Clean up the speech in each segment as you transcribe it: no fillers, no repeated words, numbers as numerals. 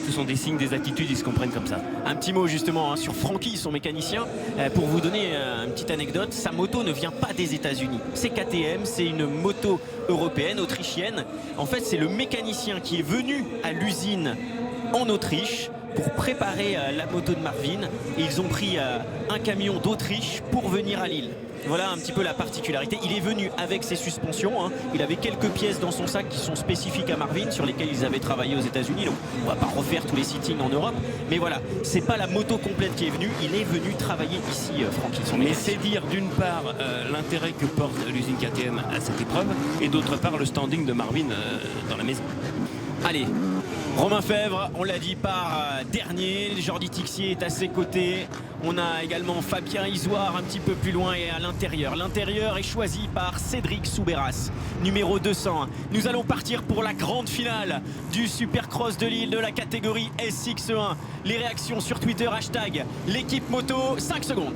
ce sont des signes, des attitudes, ils se comprennent comme ça. Un petit mot justement sur Francky, son mécanicien. Pour vous donner une petite anecdote, sa moto ne vient pas des États-Unis. C'est KTM, c'est une moto européenne, autrichienne. En fait, c'est le mécanicien qui est venu à l'usine en Autriche pour préparer la moto de Marvin. Et ils ont pris un camion d'Autriche pour venir à Lille. Voilà un petit peu la particularité. Il est venu avec ses suspensions, hein. Il avait quelques pièces dans son sac qui sont spécifiques à Marvin, sur lesquelles ils avaient travaillé aux États-Unis. Donc on va pas refaire tous les sittings en Europe. Mais voilà, c'est pas la moto complète qui est venue. Il est venu travailler ici, Francky. Mais c'est dire d'une part l'intérêt que porte l'usine KTM à cette épreuve, et d'autre part le standing de Marvin dans la maison. Allez, Romain Febvre, on l'a dit, part dernier. Jordi Tixier est à ses côtés. On a également Fabien Isoire un petit peu plus loin et à l'intérieur. L'intérieur est choisi par Cédric Soubeyras, numéro 201. Nous allons partir pour la grande finale du Supercross de Lille de la catégorie SX1. Les réactions sur Twitter, hashtag l'équipe moto, 5 secondes.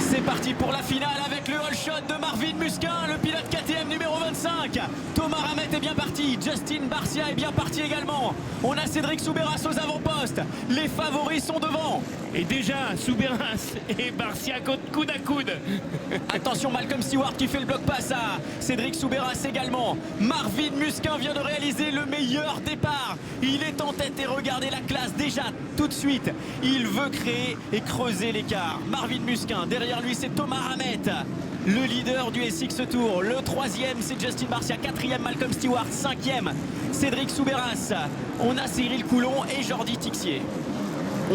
C'est parti pour la finale avec le all shot de Marvin Musquin, le pilote KTM numéro 25. Thomas Ramet est bien parti, Justin Barcia est bien parti également. On a Cédric Soubeyras aux avant-postes. Les favoris sont devant. Et déjà, Soubeyras et Barcia coude à coude. Attention, Malcolm Stewart qui fait le bloc passe à Cédric Soubeyras également. Marvin Musquin vient de réaliser le meilleur départ. Il est en tête et regardez la classe déjà tout de suite. Il veut créer et creuser l'écart. Marvin Musquin, derrière lui c'est Thomas Ramet, le leader du SX Tour. Le troisième c'est Justin Barcia, quatrième Malcolm Stewart, cinquième Cédric Soubeyras. On a Cyril Coulon et Jordi Tixier.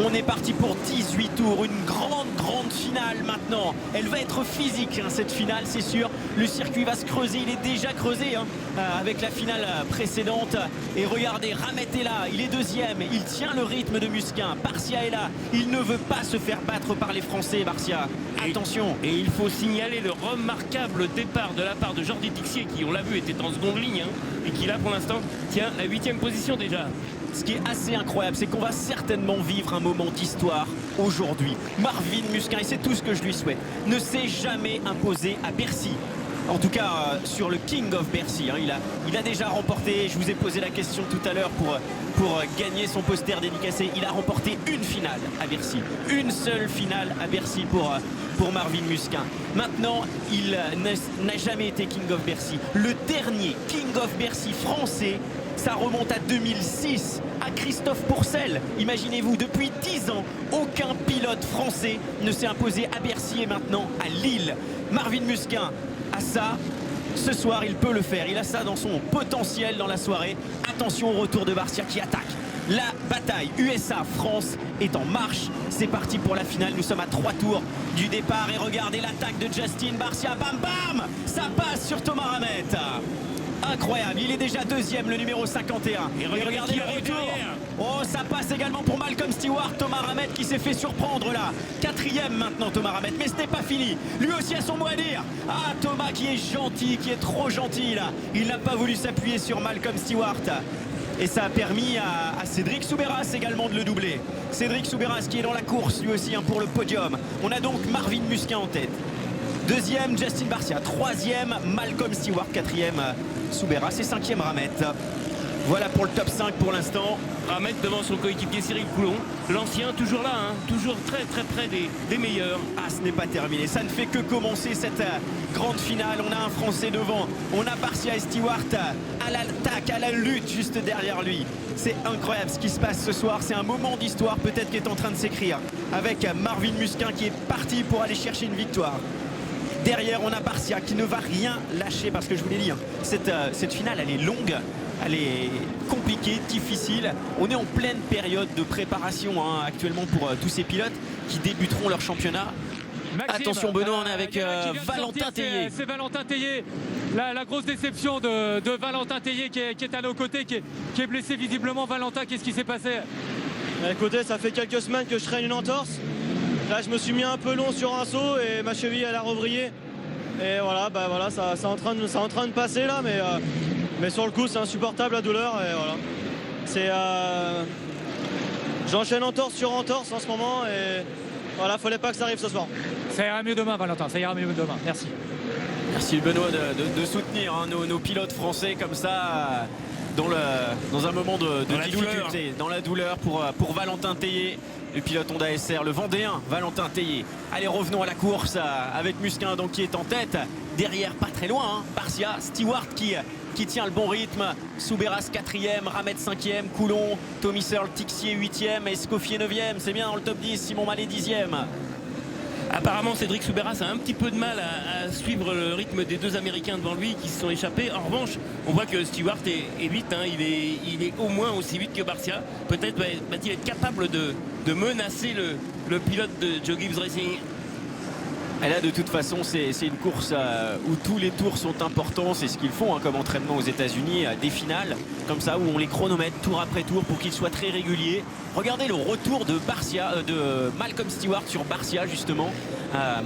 On est parti pour 18 tours, une grande finale maintenant. Elle va être physique, hein, cette finale, c'est sûr. Le circuit va se creuser, il est déjà creusé hein, avec la finale précédente. Et regardez, Ramet est là, il est deuxième, il tient le rythme de Musquin. Barcia est là, il ne veut pas se faire battre par les Français, Barcia. Attention. Et il faut signaler le remarquable départ de la part de Jordi Tixier, qui, on l'a vu, était en seconde ligne, hein, et qui là, pour l'instant, tient la 8e position déjà. Ce qui est assez incroyable, c'est qu'on va certainement vivre un moment d'histoire aujourd'hui. Marvin Musquin, et c'est tout ce que je lui souhaite, ne s'est jamais imposé à Bercy. En tout cas, sur le King of Bercy. Hein, il a déjà remporté, je vous ai posé la question tout à l'heure pour gagner son poster dédicacé. Il a remporté une finale à Bercy. Une seule finale à Bercy pour Marvin Musquin. Maintenant, il n'a jamais été King of Bercy. Le dernier King of Bercy français, ça remonte à 2006, à Christophe Pourcel. Imaginez-vous, depuis 10 ans, aucun pilote français ne s'est imposé à Bercy et maintenant à Lille. Marvin Musquin a ça, ce soir il peut le faire. Il a ça dans son potentiel dans la soirée. Attention au retour de Barcia qui attaque. La bataille USA-France est en marche. C'est parti pour la finale. Nous sommes à 3 tours du départ. Et regardez l'attaque de Justin Barcia. Bam bam, ça passe sur Thomas Ramet. Incroyable, il est déjà deuxième, le numéro 51. Et regardez le retour. Oh, ça passe également pour Malcolm Stewart. Thomas Ramet qui s'est fait surprendre là. Quatrième maintenant Thomas Ramet, mais ce n'est pas fini. Lui aussi a son mot à dire. Ah, Thomas qui est gentil, qui est trop gentil là. Il n'a pas voulu s'appuyer sur Malcolm Stewart. Et ça a permis à Cédric Soubeyras également de le doubler. Cédric Soubeyras qui est dans la course lui aussi hein, pour le podium. On a donc Marvin Musquin en tête. Deuxième, Justin Barcia. Troisième, Malcolm Stewart. Quatrième, Soubeyras. Et cinquième, Ramet. Voilà pour le top 5 pour l'instant. Ramet devant son coéquipier Cyril Coulon. L'ancien toujours là, hein, toujours très près des meilleurs. Ah, ce n'est pas terminé. Ça ne fait que commencer cette grande finale. On a un Français devant. On a Barcia et Stewart à l'attaque, à la lutte juste derrière lui. C'est incroyable ce qui se passe ce soir. C'est un moment d'histoire peut-être qui est en train de s'écrire. Avec Marvin Musquin qui est parti pour aller chercher une victoire. Derrière, on a Barcia qui ne va rien lâcher parce que je vous l'ai dit, hein, cette finale, elle est longue, elle est compliquée, difficile. On est en pleine période de préparation hein, actuellement pour tous ces pilotes qui débuteront leur championnat. Maxime, attention Benoît, on est avec Valentin Tellier. C'est Valentin Tellier, la grosse déception de Valentin Tellier qui est à nos côtés, qui est blessé visiblement. Valentin, qu'est-ce qui s'est passé? Écoutez, ça fait quelques semaines que je traîne une entorse. Là, je me suis mis un peu long sur un saut et ma cheville, elle a revrillé. Et voilà, bah voilà, ça est en train de passer là, mais sur le coup, c'est insupportable la douleur. Et voilà, c'est j'enchaîne entorse sur entorse en ce moment et voilà, fallait pas que ça arrive ce soir. Ça ira mieux demain, Valentin. Ça ira mieux demain. Merci. Merci Benoît de soutenir hein, nos pilotes français comme ça. dans un moment de Dans la difficulté, dans la douleur pour Valentin Tellier, le pilote Honda SR, le Vendéen Valentin Tellier. Allez, revenons à la course avec Musquin donc qui est en tête. Derrière, pas très loin, hein, Barcia, Stewart qui tient le bon rythme. Souberas 4e, Ramet 5e, Coulon, Tommy Searle, Tixier 8e, Escoffier 9e. C'est bien dans le top 10, Simon Mallet 10e. Apparemment, Cédric Souberas a un petit peu de mal à suivre le rythme des deux Américains devant lui qui se sont échappés. En revanche, on voit que Stewart est vite, hein. Il est au moins aussi vite que Barcia. Peut-être va-t-il être capable de menacer le pilote de Joe Gibbs Racing. Et là, de toute façon, c'est une course où tous les tours sont importants. C'est ce qu'ils font hein, comme entraînement aux États-Unis, des finales comme ça où on les chronomètre tour après tour pour qu'ils soient très réguliers. Regardez le retour de Malcolm Stewart sur Barcia justement.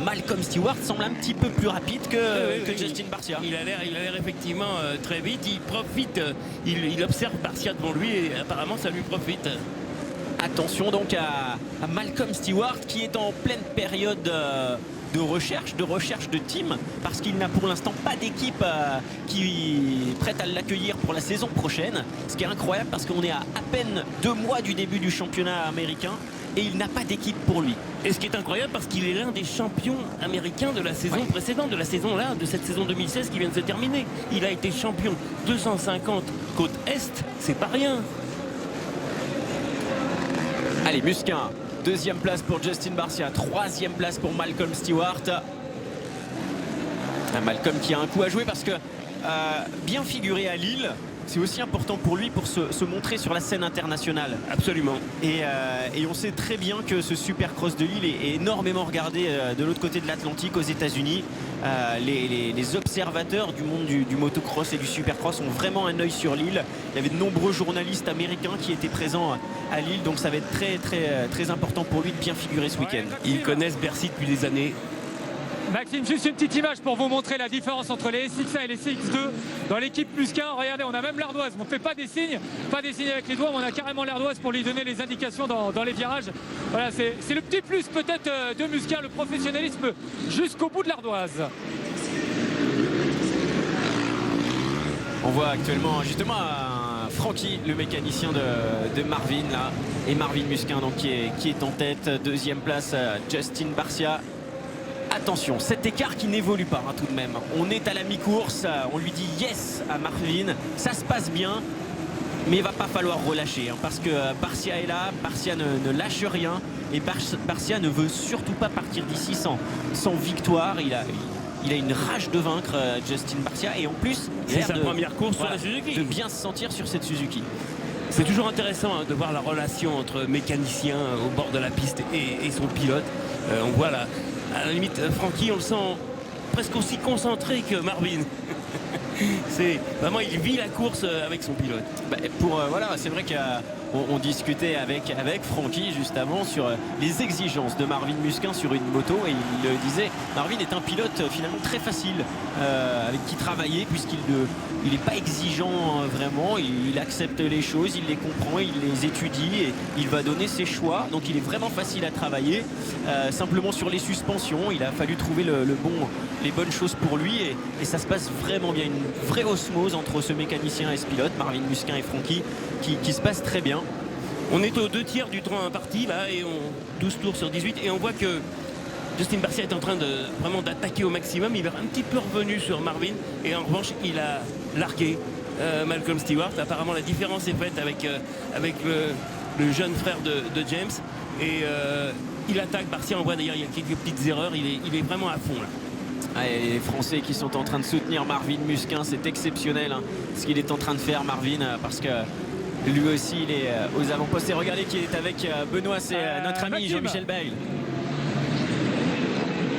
Malcolm Stewart semble un petit peu plus rapide que Justin Barcia. Il a l'air effectivement très vite. Il profite, il observe Barcia devant lui et apparemment ça lui profite. Attention donc à Malcolm Stewart qui est en pleine période de recherche de team parce qu'il n'a pour l'instant pas d'équipe qui est prête à l'accueillir pour la saison prochaine. Ce qui est incroyable parce qu'on est à peine 2 mois du début du championnat américain et il n'a pas d'équipe pour lui. Et ce qui est incroyable parce qu'il est l'un des champions américains de la saison précédente, de cette saison 2016 qui vient de se terminer. Il a été champion 250 côte Est, c'est pas rien. Allez, Musquin, 2e place pour Justin Barcia, 3e place pour Malcolm Stewart. Malcolm qui a un coup à jouer parce que bien figuré à Lille, c'est aussi important pour lui pour se montrer sur la scène internationale. Absolument. Et on sait très bien que ce Supercross de Lille est énormément regardé de l'autre côté de l'Atlantique aux États-Unis. Les observateurs du monde du motocross et du Supercross ont vraiment un œil sur Lille. Il y avait de nombreux journalistes américains qui étaient présents à Lille, donc ça va être très important pour lui de bien figurer ce week-end. Ils connaissent Bercy depuis des années. Maxime, juste une petite image pour vous montrer la différence entre les SX1 et les CX2 dans l'équipe plus qu'un. Regardez, on a même l'ardoise. On ne fait pas des signes avec les doigts, mais on a carrément l'ardoise pour lui donner les indications dans les virages. Voilà, c'est le petit plus peut-être de Musquin, le professionnalisme jusqu'au bout de l'ardoise. On voit actuellement justement Francky, le mécanicien de Marvin là, et Marvin Musquin donc, qui est en tête. 2e place, Justin Barcia. Attention, cet écart qui n'évolue pas hein, tout de même. On est à la mi-course, on lui dit yes à Marvin, ça se passe bien, mais il va pas falloir relâcher hein, parce que Barcia est là, Barcia ne lâche rien et Barcia ne veut surtout pas partir d'ici sans victoire. Il a une rage de vaincre Justin Barcia et en plus c'est sa première course sur la Suzuki. De bien se sentir sur cette Suzuki. C'est toujours intéressant hein, de voir la relation entre mécanicien au bord de la piste et son pilote. On voit là. À la limite, Francky, on le sent presque aussi concentré que Marvin. C'est vraiment, il vit la course avec son pilote. Voilà, c'est vrai qu'on discutait avec Francky juste avant sur les exigences de Marvin Musquin sur une moto et il le disait, Marvin est un pilote finalement très facile avec qui travailler puisqu'il n'est pas exigeant vraiment, il accepte les choses, il les comprend, il les étudie et il va donner ses choix, donc il est vraiment facile à travailler. Simplement sur les suspensions, il a fallu trouver les bonnes choses pour lui et ça se passe vraiment bien, une vraie osmose entre ce mécanicien et ce pilote, Marvin Musquin et Francky, qui se passe très bien. On est aux 2 tiers du temps imparti là et 12 tours sur 18 et on voit que Justin Barcia est en train vraiment d'attaquer au maximum. Il est un petit peu revenu sur Marvin et en revanche il a largué Malcolm Stewart. Apparemment la différence est faite avec le jeune frère de James et il attaque Barcia. On voit d'ailleurs il y a quelques petites erreurs, il est vraiment à fond là. Et les Français qui sont en train de soutenir Marvin Musquin, c'est exceptionnel hein, ce qu'il est en train de faire Marvin parce que lui aussi il est aux avant-postes. Et regardez qui est avec Benoît, c'est notre ami Jean-Michel Bayle.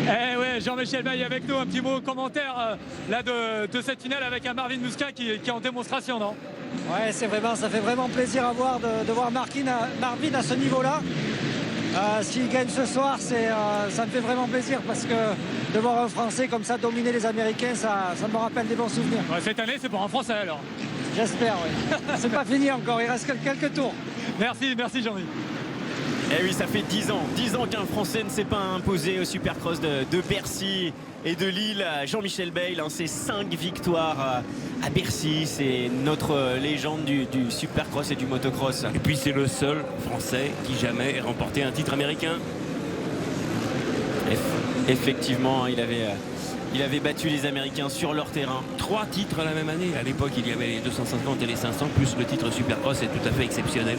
Eh ouais, Jean-Michel Bayle avec nous, un petit mot commentaire là de cette finale avec un Marvin Musquin qui est en démonstration, non? Ouais, ça fait vraiment plaisir à voir de voir Marvin à ce niveau-là. S'il gagne ce soir, ça me fait vraiment plaisir parce que de voir un Français comme ça dominer les Américains, ça me rappelle des bons souvenirs. Ouais, cette année, c'est pour un Français alors. J'espère, oui. C'est pas fini encore, il reste quelques tours. Merci Jean-Mi. Eh oui, ça fait 10 ans qu'un Français ne s'est pas imposé au Supercross de Bercy et de Lille. Jean-Michel Bayle, hein, c'est 5 victoires à Bercy. C'est notre légende du Supercross et du motocross. Et puis c'est le seul Français qui jamais ait remporté un titre américain. Effectivement, il avait battu les Américains sur leur terrain. 3 titres la même année. À l'époque, il y avait les 250 et les 500, plus le titre Supercross, c'est tout à fait exceptionnel.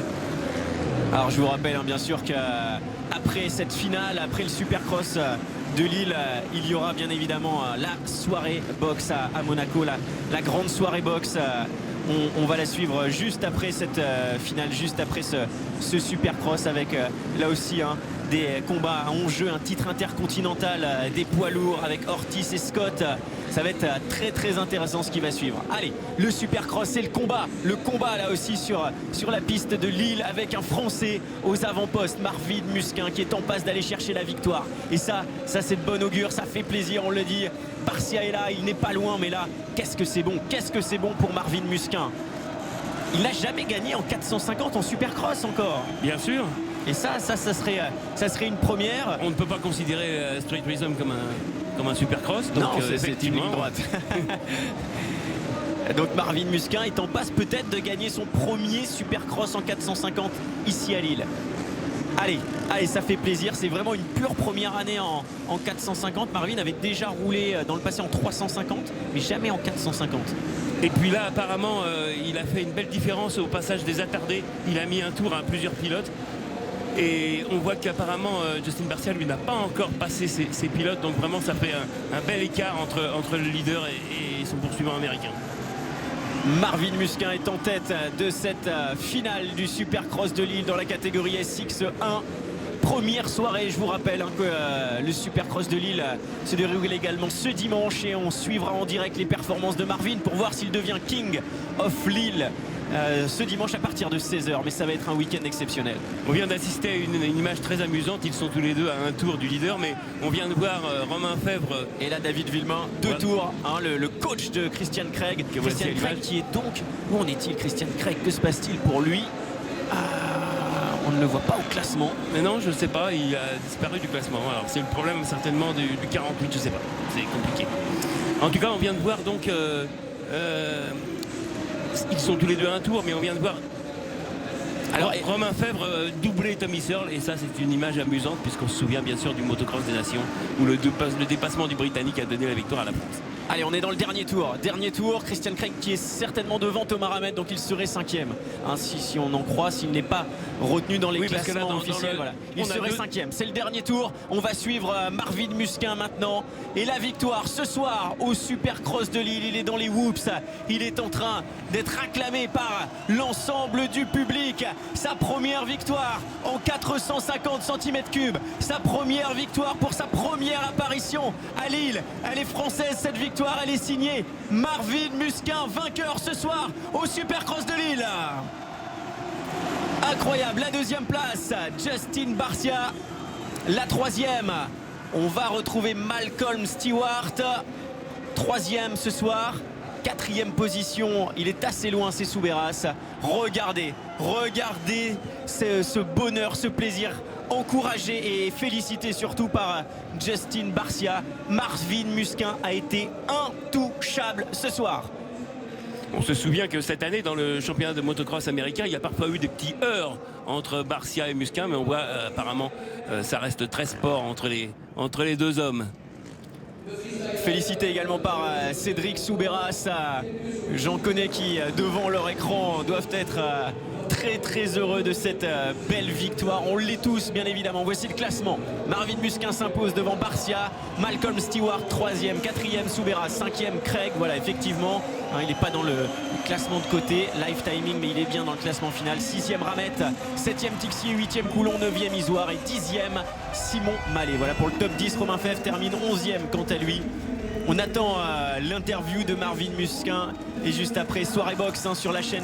Alors je vous rappelle bien sûr qu'après cette finale, après le Supercross de Lille, il y aura bien évidemment la soirée boxe à Monaco, la grande soirée boxe. On va la suivre juste après cette finale, juste après ce Supercross avec là aussi des combats en jeu, un titre intercontinental des poids lourds avec Ortiz et Scott. Ça va être très très intéressant ce qui va suivre. Allez, le Supercross, c'est le combat là aussi sur la piste de Lille avec un Français aux avant-postes, Marvin Musquin, qui est en passe d'aller chercher la victoire. Et ça c'est de bon augure, ça fait plaisir, on le dit. Barcia est là, il n'est pas loin, mais là, qu'est-ce que c'est bon pour Marvin Musquin. Il n'a jamais gagné en 450 en Supercross encore. Bien sûr. Et ça serait une première. On ne peut pas considérer Street Rhythm comme un Supercross. Non, c'est effectivement une ligne droite. Donc Marvin Musquin est en passe peut-être de gagner son premier Supercross en 450 ici à Lille. Allez, ça fait plaisir. C'est vraiment une pure première année en 450. Marvin avait déjà roulé dans le passé en 350, mais jamais en 450. Et puis là, apparemment, il a fait une belle différence au passage des attardés. Il a mis un tour à plusieurs pilotes. Et on voit qu'apparemment Justin Barcia lui n'a pas encore passé ses pilotes, donc vraiment ça fait un bel écart entre le leader et son poursuivant américain. Marvin Musquin est en tête de cette finale du Supercross de Lille dans la catégorie SX1. Première soirée, je vous rappelle que le Supercross de Lille se déroule également ce dimanche et on suivra en direct les performances de Marvin pour voir s'il devient King of Lille ce dimanche à partir de 16h, mais ça va être un week-end exceptionnel. On vient d'assister à une image très amusante. Ils sont tous les deux à un tour du leader, mais on vient de voir Romain Fèvre et là David Villemain, 2 tours, le coach de Christian Craig. Christian Craig qui est donc, où en est-il Christian Craig? Que se passe-t-il pour lui? On ne le voit pas au classement. Mais non, je ne sais pas, il a disparu du classement. Alors c'est le problème certainement du 48, je ne sais pas, c'est compliqué. En tout cas, on vient de voir donc ils sont tous les deux à un tour, mais on vient de voir Romain Fèvre doubler Tommy Searle, et ça c'est une image amusante puisqu'on se souvient bien sûr du motocross des nations où le dépassement du Britannique a donné la victoire à la France. Allez, on est dans le dernier tour. Christian Craig qui est certainement devant Thomas Ramette, donc il serait 5e. Si on en croit, s'il n'est pas retenu dans les classements officiels. Voilà. Il serait 5e. C'est le dernier tour. On va suivre Marvin Musquin maintenant. Et la victoire ce soir au Supercross de Lille. Il est dans les whoops. Il est en train d'être acclamé par l'ensemble du public. Sa première victoire en 450 cm3. Sa première victoire pour sa première apparition à Lille. Elle est française cette victoire. Elle est signée Marvin Musquin, vainqueur ce soir au Supercross de Lille. Incroyable, la 2e place, Justin Barcia. La 3e, on va retrouver Malcolm Stewart. 3e ce soir. 4e position, il est assez loin, c'est Soubeyras. Regardez ce bonheur, ce plaisir encouragé et félicité surtout par Justin Barcia. Marvin Musquin a été intouchable ce soir. On se souvient que cette année, dans le championnat de motocross américain, il y a parfois eu des petits heurts entre Barcia et Musquin, mais on voit apparemment ça reste très sport entre les deux hommes. Félicité également par Cédric Soubeyras. J'en connais qui, devant leur écran, doivent être très très heureux de cette belle victoire. On l'est tous, bien évidemment. Voici le classement. Marvin Musquin s'impose devant Barcia. Malcolm Stewart 3e, 4e Soubeyras, 5e Craig. Voilà, effectivement, il n'est pas dans le classement de côté, live timing, mais il est bien dans le classement final. 6e Ramette, 7e Tixier, 8e Coulon, 9e Isoire et 10e Simon Mallet. Voilà pour le top 10. Romain Fèvre termine 11e quant à lui. On attend l'interview de Marvin Musquin et juste après soirée boxe sur la chaîne.